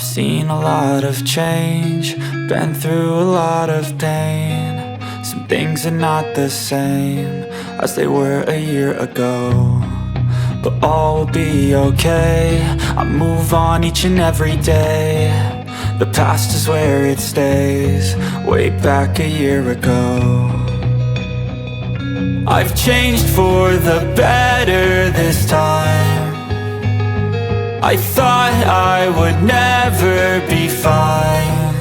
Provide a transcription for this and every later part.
Seen a lot of change, been through a lot of pain. Some things are not the same as they were a year ago, but all will be okay. I move on each and every day. The past is where it stays, way back a year ago. I've changed for the better this time. I thought I would never be fine.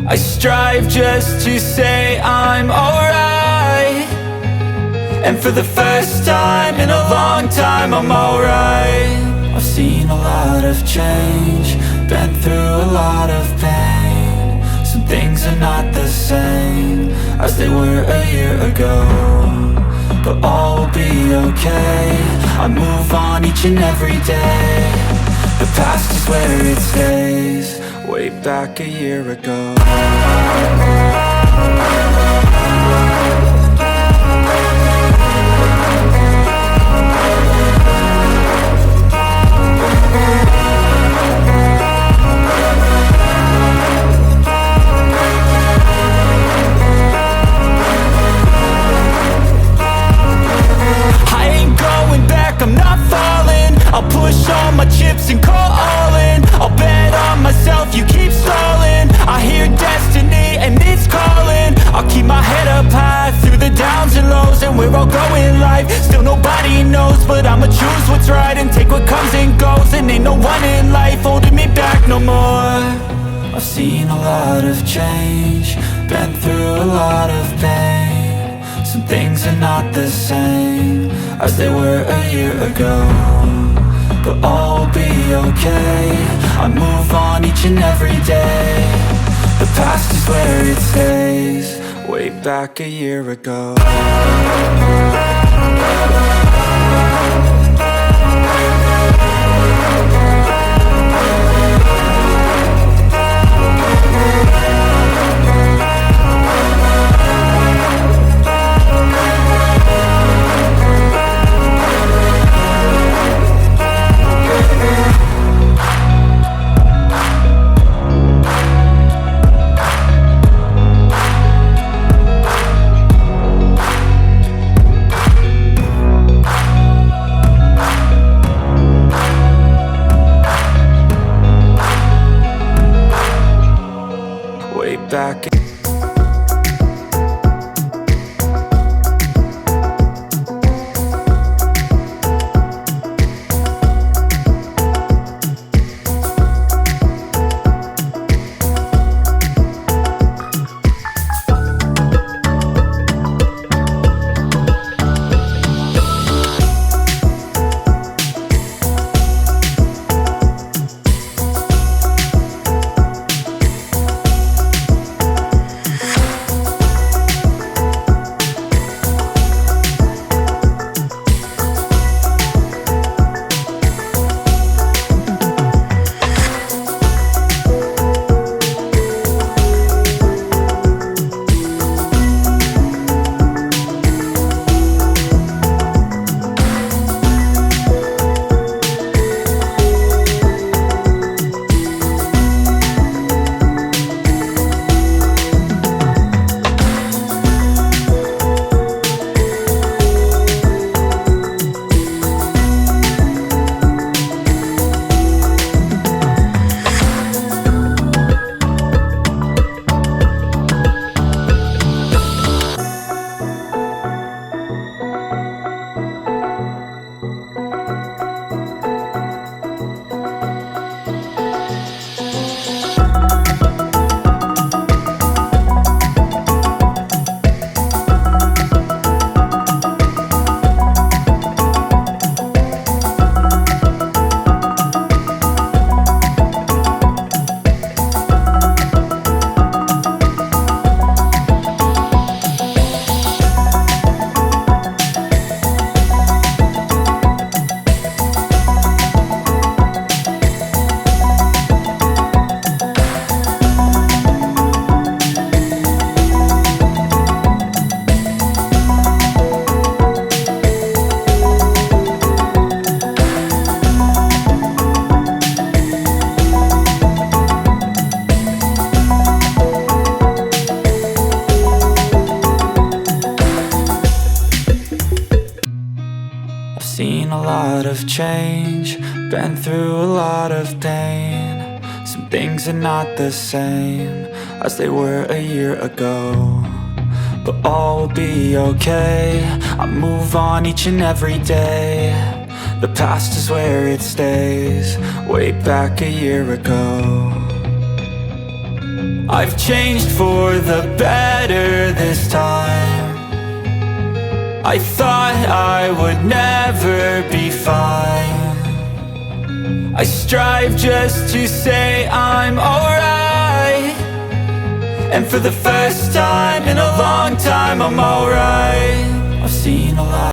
I strive just to say I'm alright, and for the first time in a long time I'm alright. I've seen a lot of change, been through a lot of pain. Some things are not the same as they were a year ago, but all will be okay. I move on each and every day. The past is where it stays, way back a year ago. I'm not falling, I'll push all my chips and call all in. I'll bet on myself, you keep stalling. I hear destiny and it's calling. I'll keep my head up high through the downs and lows, and we're all going life. Still nobody knows, but I'ma choose what's right and take what comes and goes. And ain't no one in life holding me back no more. I've seen a lot of change, been through a lot of pain. Some things are not the same as they were a year ago, but all will be okay. I move on each and every day. The past is where it stays, way back a year ago. Back. lot of change, been through a lot of pain. Some things are not the same as they were a year ago, but all will be okay. I move on each and every day. The past is where it stays, way back a year ago. I've changed for the better this time. I thought I would never be fine. I strive just to say I'm alright, and for the first time in a long time I'm alright. I've seen a lot.